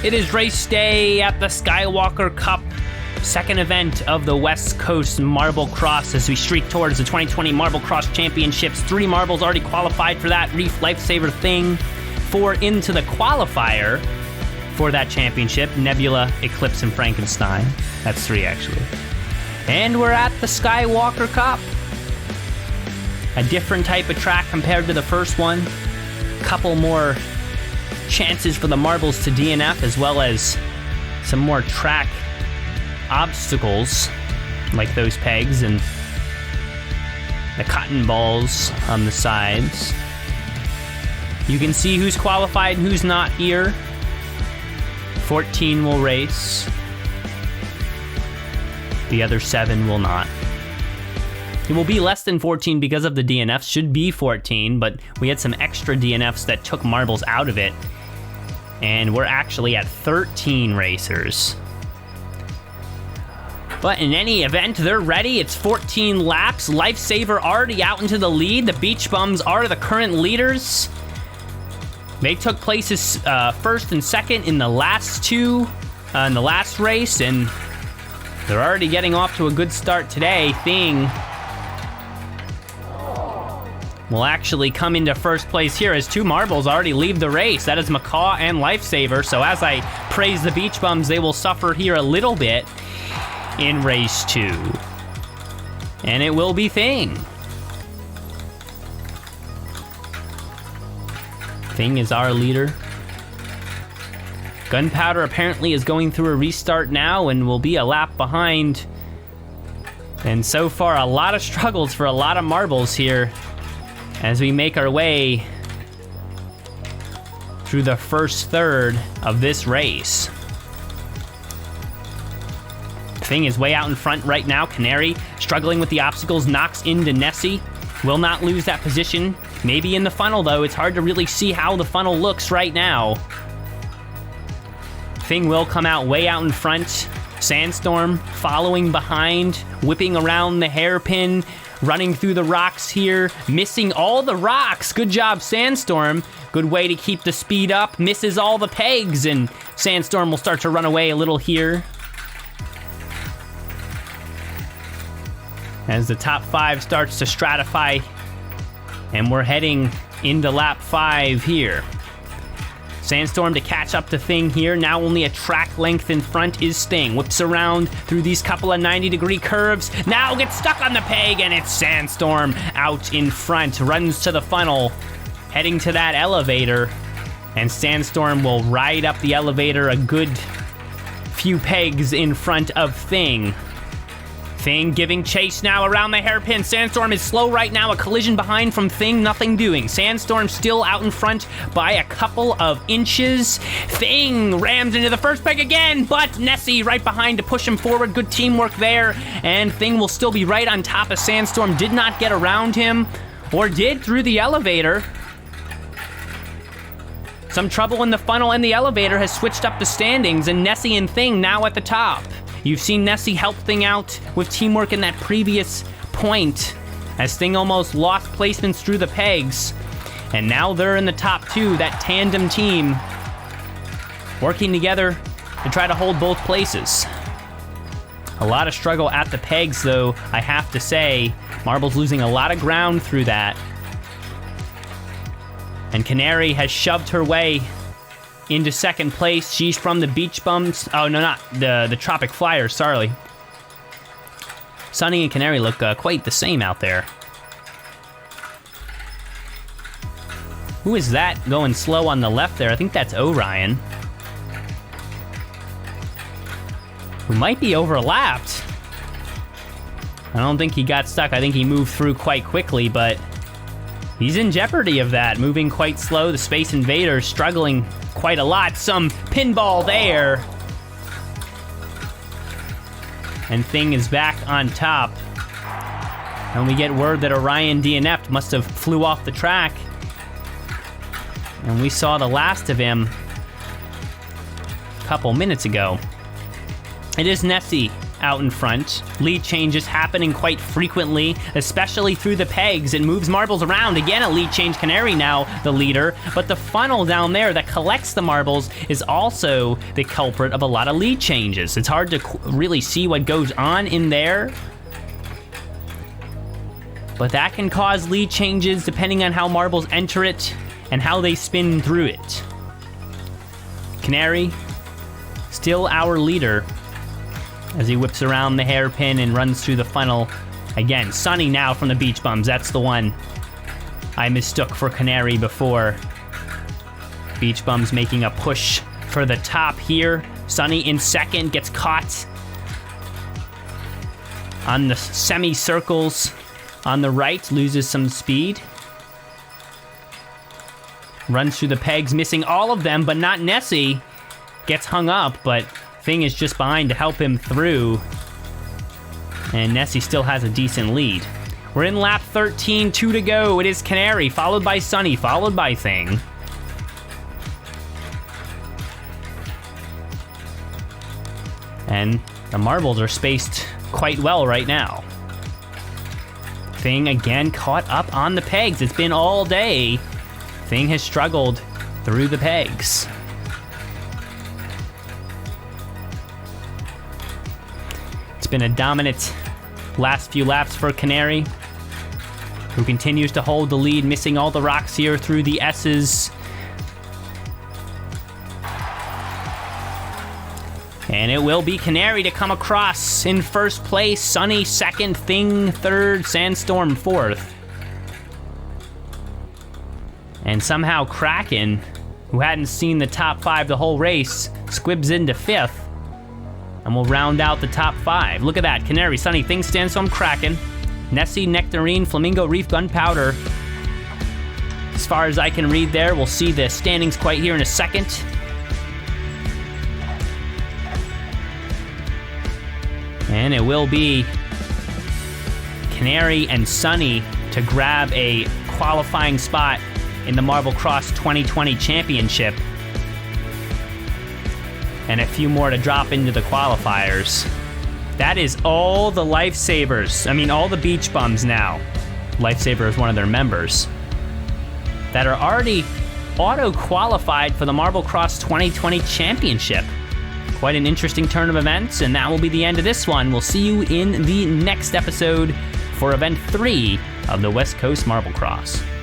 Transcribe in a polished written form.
It is race day at the Skywalker Cup, second event of the West Coast MarbleCross as we streak towards the 2020 MarbleCross Championships. 3 marbles already qualified for that Reef Lifesaver thing. 4 into the qualifier for that championship. Nebula, Eclipse, and Frankenstein. That's 3, actually. And we're at the Skywalker Cup. A different type of track compared to the first one. Couple more chances for the marbles to DNF, as well as some more track obstacles, like those pegs and the cotton balls on the sides. You can see who's qualified and who's not here. 14 will race. The other 7 will not. It will be less than 14 because of the DNFs. Should be 14, but we had some extra DNFs that took marbles out of it. And we're actually at 13 racers. But in any event, they're ready. It's 14 laps. Lifesaver already out into the lead. The Beach Bums are the current leaders. They took places first and second in the last 2, in the last race, and they're already getting off to a good start today. Thing will actually come into first place here as 2 marbles already leave the race. That is Macaw and Lifesaver. So as I praise the Beach Bums, they will suffer here a little bit in race 2. And it will be Thing. Thing is our leader. Gunpowder apparently is going through a restart now and will be a lap behind. And so far, a lot of struggles for a lot of marbles here as we make our way through the first third of this race. Thing is way out in front right now. Canary struggling with the obstacles, knocks into Nessie. Will not lose that position. Maybe in the funnel, though. It's hard to really see how the funnel looks right now. Thing will come out way out in front. Sandstorm following behind, whipping around the hairpin, running through the rocks here, missing all the rocks. Good job, Sandstorm. Good way to keep the speed up. Misses all the pegs, and Sandstorm will start to run away a little here. As the top 5 starts to stratify, and we're heading into lap 5 here. Sandstorm to catch up to Thing here. Now only a track length in front is Thing. Whips around through these couple of 90-degree curves. Now gets stuck on the peg, and it's Sandstorm out in front. Runs to the funnel, heading to that elevator. And Sandstorm will ride up the elevator a good few pegs in front of Thing. Thing giving chase now around the hairpin. Sandstorm is slow right now. A collision behind from Thing, nothing doing. Sandstorm still out in front by a couple of inches. Thing rams into the first peg again, but Nessie right behind to push him forward. Good teamwork there, and Thing will still be right on top of Sandstorm. Did not get around him, or did through the elevator. Some trouble in the funnel, and the elevator has switched up the standings, and Nessie and Thing now at the top. You've seen Nessie help Thing out with teamwork in that previous point, as Thing almost lost placements through the pegs. And now they're in the top 2, that tandem team, working together to try to hold both places. A lot of struggle at the pegs, though, I have to say. Marbles losing a lot of ground through that. And Canary has shoved her way into second place. She's from the Beach Bums. Oh, no, not the Tropic Flyers, sorry. Sunny and Canary look quite the same out there. Who is that going slow on the left there? I think that's Orion. Who might be overlapped. I don't think he got stuck. I think he moved through quite quickly, but he's in jeopardy of that, moving quite slow. The Space Invaders struggling quite a lot. Some pinball there. And Thing is back on top. And we get word that Orion DNF'd, must have flew off the track. And we saw the last of him a couple minutes ago. It is Nessie out in front. Lead changes happening quite frequently, especially through the pegs. It moves marbles around. Again, a lead change. Canary now the leader, but the funnel down there that collects the marbles is also the culprit of a lot of lead changes. It's hard to really see what goes on in there, but that can cause lead changes depending on how marbles enter it and how they spin through it. Canary, still our leader as he whips around the hairpin and runs through the funnel. Again, Sunny now from the Beach Bums. That's the one I mistook for Canary before. Beach Bums making a push for the top here. Sunny in second, gets caught on the semicircles on the right, loses some speed. Runs through the pegs, missing all of them, but not Nessie. Gets hung up, but Thing is just behind to help him through. And Nessie still has a decent lead. We're in lap 13, 2 to go. It is Canary, followed by Sunny, followed by Thing. And the marbles are spaced quite well right now. Thing again caught up on the pegs. It's been all day. Thing has struggled through the pegs. It's been a dominant last few laps for Canary, who continues to hold the lead, missing all the rocks here through the S's. And it will be Canary to come across in first place. Sunny second, Thing third, Sandstorm fourth. And somehow Kraken, who hadn't seen the top 5 the whole race, squibs into 5th. And we'll round out the top 5. Look at that. Canary, Sunny, Thing, Sandstorm, Kraken. Nessie, Nectarine, Flamingo, Reef, Gunpowder. As far as I can read there, we'll see the standings quite here in a second. And it will be Canary and Sunny to grab a qualifying spot in the MarbleCross 2020 Championship. And a few more to drop into the qualifiers. That is all the Lifesavers. I mean, all the Beach Bums now. Lifesaver is one of their members. That are already auto-qualified for the MarbleCross 2020 Championship. Quite an interesting turn of events, and that will be the end of this one. We'll see you in the next episode for Event 3 of the West Coast MarbleCross.